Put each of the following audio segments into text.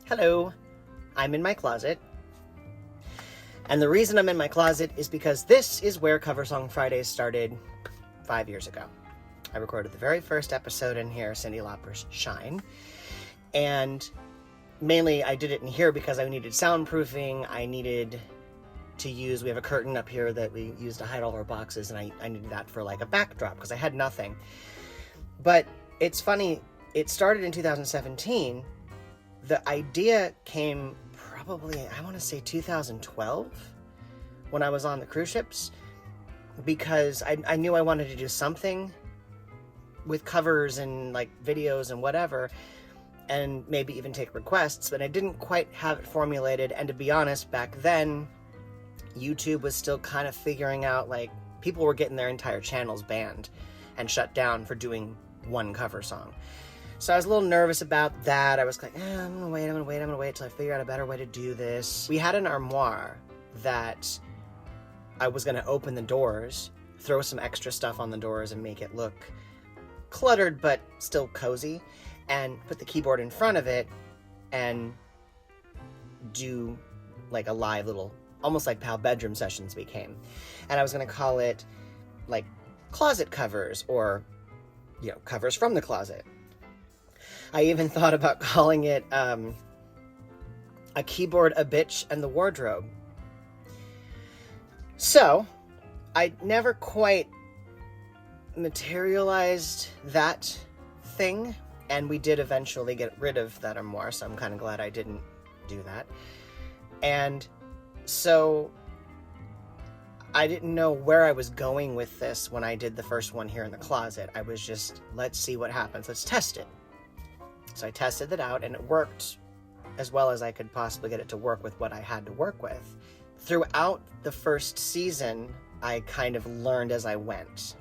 Hello, I'm in my closet. And the reason I'm in my closet is because this is where Cover Song Fridays started 5 years ago. I recorded the very first episode in here, Cyndi Lauper's Shine. And mainly I did it in here because I needed soundproofing. I needed to use, we have a curtain up here that we use to hide all our boxes, and I needed that for like a backdrop because I had nothing. But it's funny, it started in 2017. The idea came probably, I want to say 2012, when I was on the cruise ships, because I knew I wanted to do something with covers and like videos and whatever, and maybe even take requests, but I didn't quite have it formulated. And to be honest, back then, YouTube was still kind of figuring out, like, people were getting their entire channels banned and shut down for doing one cover song. So I was a little nervous about that. I was like, I'm gonna wait till I figure out a better way to do this. We had an armoire that I was gonna open the doors, throw some extra stuff on the doors and make it look cluttered but still cozy, and put the keyboard in front of it and do like a live little, almost like how bedroom sessions became. And I was gonna call it like closet covers, or, you know, covers from the closet. I even thought about calling it a keyboard, a bitch, and the wardrobe. So I never quite materialized that thing, and we did eventually get rid of that armoire, so I'm kind of glad I didn't do that. And so I didn't know where I was going with this when I did the first one here in the closet. I was just, let's see what happens, let's test it. So I tested it out, and it worked as well as I could possibly get it to work with what I had to work with. Throughout the first season, I kind of learned as I went.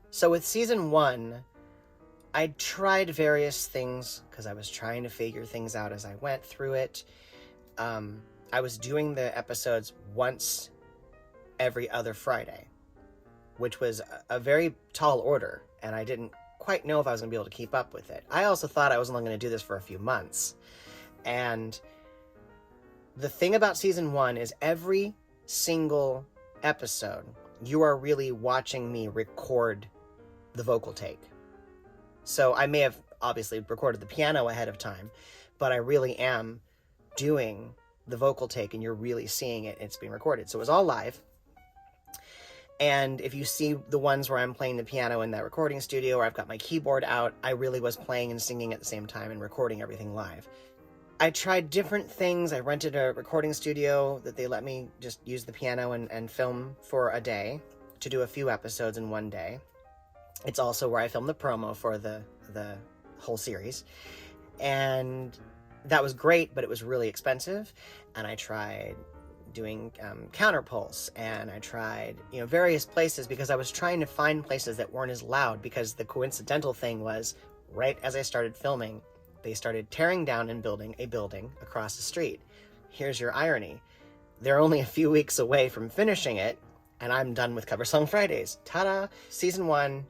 So with season 1, I tried various things because I was trying to figure things out as I went through it. I was doing the episodes once every other Friday, which was a very tall order, and I didn't quite know if I was going to be able to keep up with it. I also thought I was only going to do this for a few months. And the thing about season 1 is every single episode, you are really watching me record the vocal take. So I may have obviously recorded the piano ahead of time, but I really am doing the vocal take, and you're really seeing it. It's being recorded. So it was all live. And if you see the ones where I'm playing the piano in that recording studio, or I've got my keyboard out, I really was playing and singing at the same time and recording everything live. I tried different things. I rented a recording studio that they let me just use the piano and film for a day to do a few episodes in one day. It's also where I filmed the promo for the whole series. And that was great, but it was really expensive. And I tried doing counterpulse, and I tried, various places, because I was trying to find places that weren't as loud, because the coincidental thing was, right as I started filming, they started tearing down and building a building across the street. Here's your irony. They're only a few weeks away from finishing it, and I'm done with Cover Song Fridays. Ta-da! Season 1,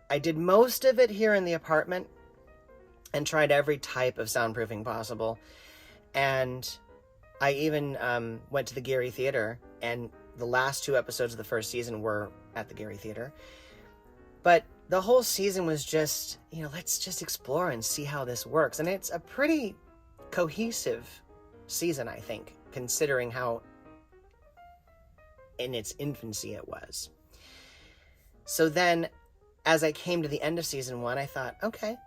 I did most of it here in the apartment and tried every type of soundproofing possible. And I even went to the Gary Theater, and the last 2 episodes of the first season were at the Gary Theater. But the whole season was just, let's just explore and see how this works. And it's a pretty cohesive season, I think, considering how in its infancy it was. So then, as I came to the end of season 1, I thought, okay,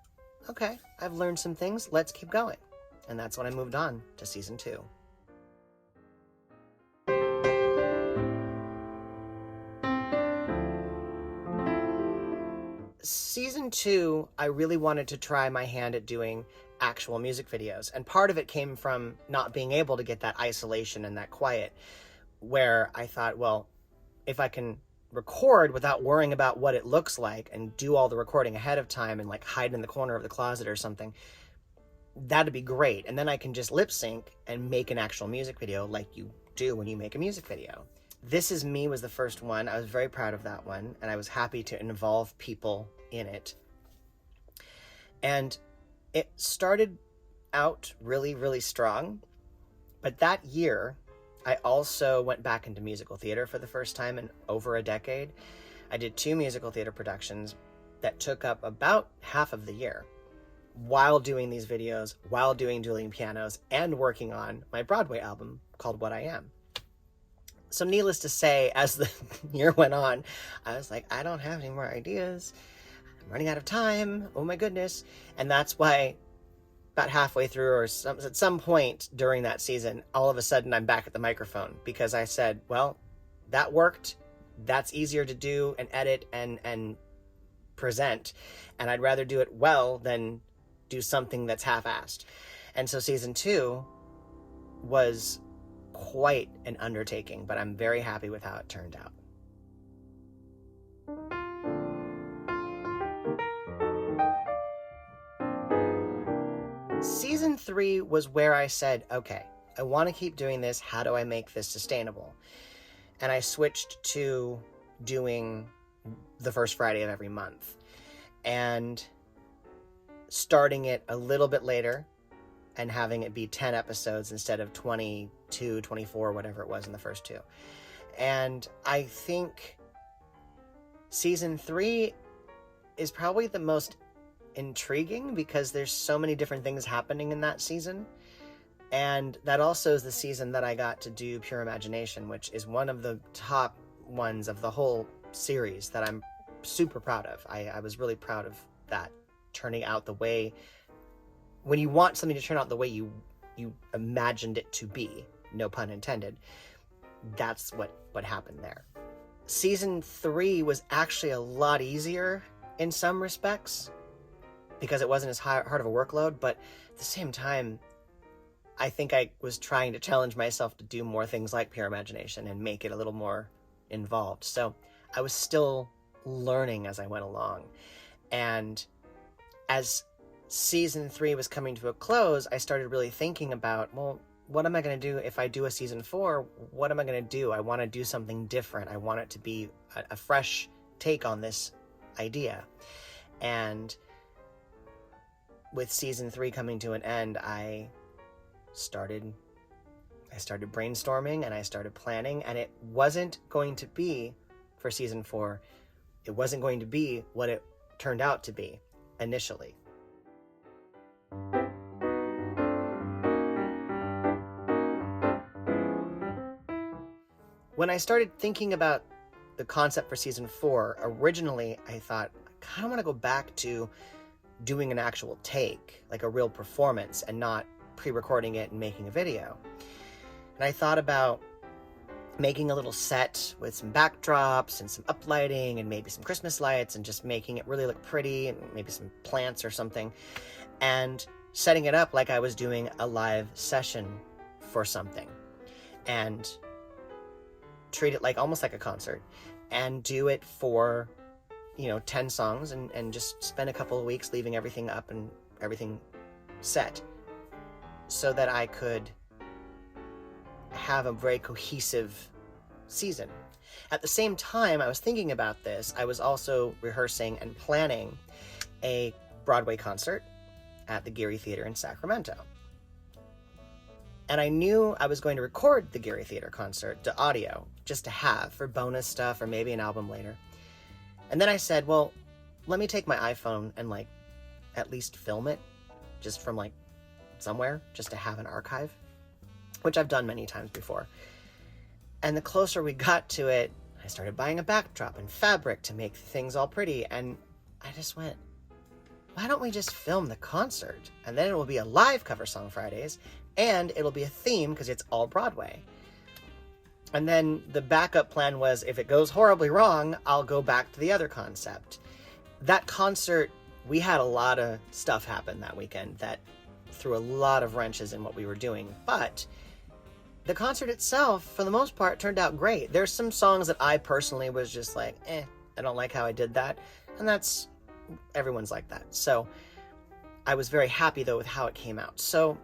I've learned some things, let's keep going. And that's when I moved on to season 2. Season 2, I really wanted to try my hand at doing actual music videos. And part of it came from not being able to get that isolation and that quiet, where I thought, well, if I can record without worrying about what it looks like and do all the recording ahead of time and like hide in the corner of the closet or something, that'd be great. And then I can just lip sync and make an actual music video like you do when you make a music video. This Is Me was the first one. I was very proud of that one, and I was happy to involve people in it. And it started out really, really strong. But that year, I also went back into musical theater for the first time in over a decade. I did 2 musical theater productions that took up about half of the year while doing these videos, while doing dueling pianos, and working on my Broadway album called What I Am. So needless to say, as the year went on, I was like, I don't have any more ideas. I'm running out of time. Oh my goodness. And that's why about halfway through or at some point during that season, all of a sudden I'm back at the microphone because I said, well, that worked. That's easier to do and edit and present. And I'd rather do it well than do something that's half-assed. And so season 2 was quite an undertaking, but I'm very happy with how it turned out. Season 3 was where I said, okay, I want to keep doing this. How do I make this sustainable? And I switched to doing the first Friday of every month and starting it a little bit later and having it be 10 episodes instead of 22, 24, whatever it was in the first 2. And I think season 3 is probably the most intriguing because there's so many different things happening in that season. And that also is the season that I got to do Pure Imagination, which is one of the top ones of the whole series that I'm super proud of. I was really proud of that turning out the way, when you want something to turn out the way you imagined it to be, no pun intended, that's what happened there. Season 3 was actually a lot easier in some respects because it wasn't as hard of a workload, but at the same time, I think I was trying to challenge myself to do more things like Pure Imagination and make it a little more involved. So I was still learning as I went along. And as season 3 was coming to a close, I started really thinking about, well, what am I going to do if I do a season 4? What am I going to do? I want to do something different. I want it to be a fresh take on this idea. And with season 3 coming to an end, I started brainstorming and I started planning, and it wasn't going to be for season 4. It wasn't going to be what it turned out to be initially. When I started thinking about the concept for season 4, originally I thought, I kind of want to go back to doing an actual take, like a real performance, and not pre-recording it and making a video. And I thought about making a little set with some backdrops and some uplighting and maybe some Christmas lights and just making it really look pretty and maybe some plants or something, and setting it up like I was doing a live session for something, and treat it like almost like a concert and do it for 10 songs and just spend a couple of weeks leaving everything up and everything set so that I could have a very cohesive season. At the same time I was thinking about this, I was also rehearsing and planning a Broadway concert at the Geary Theater in Sacramento. And I knew I was going to record the Geary Theater concert to audio just to have for bonus stuff or maybe an album later. And then I said, well, let me take my iPhone and at least film it just from somewhere just to have an archive, which I've done many times before. And the closer we got to it, I started buying a backdrop and fabric to make things all pretty. And I just went, why don't we just film the concert? And then it will be a live cover song Fridays, and it'll be a theme because it's all Broadway. And then the backup plan was, if it goes horribly wrong, I'll go back to the other concept. That concert, we had a lot of stuff happen that weekend that threw a lot of wrenches in what we were doing. But the concert itself, for the most part, turned out great. There's some songs that I personally was just like, I don't like how I did that. And everyone's like that. So I was very happy, though, with how it came out. So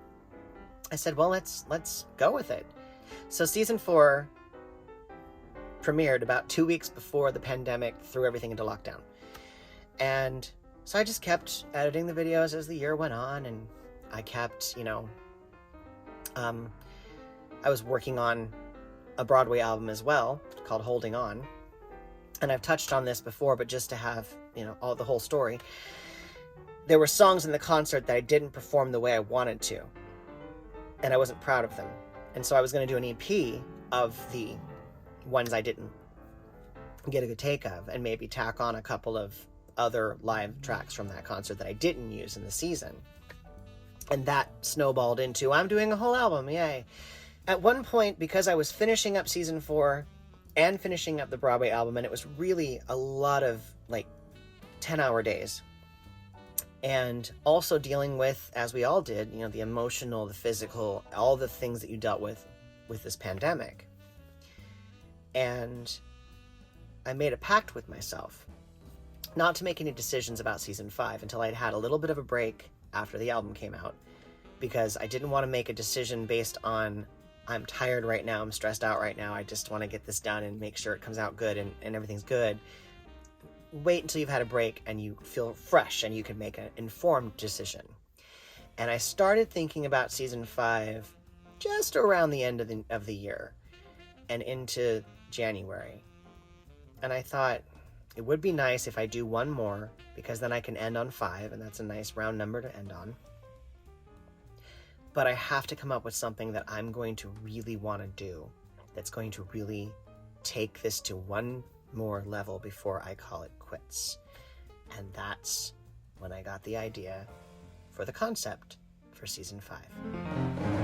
I said, well, let's go with it. So season 4 premiered about 2 weeks before the pandemic threw everything into lockdown. And so I just kept editing the videos as the year went on, and I kept, I was working on a Broadway album as well called Holding On. And I've touched on this before, but just to have, the whole story. There were songs in the concert that I didn't perform the way I wanted to, and I wasn't proud of them. And so I was going to do an EP of the ones I didn't get a good take of, and maybe tack on a couple of other live tracks from that concert that I didn't use in the season. And that snowballed into, I'm doing a whole album, yay. At one point, because I was finishing up season 4 and finishing up the Broadway album, and it was really a lot of 10-hour days, and also dealing with, as we all did, the emotional, the physical, all the things that you dealt with this pandemic. And I made a pact with myself not to make any decisions about season 5 until I'd had a little bit of a break after the album came out, because I didn't want to make a decision based on, I'm tired right now, I'm stressed out right now, I just want to get this done and make sure it comes out good and everything's good. Wait until you've had a break and you feel fresh and you can make an informed decision. And I started thinking about season 5 just around the end of the year and into January. And I thought it would be nice if I do one more, because then I can end on 5, and that's a nice round number to end on. But I have to come up with something that I'm going to really want to do, that's going to really take this to one more level before I call it quits. And that's when I got the idea for the concept for season 5.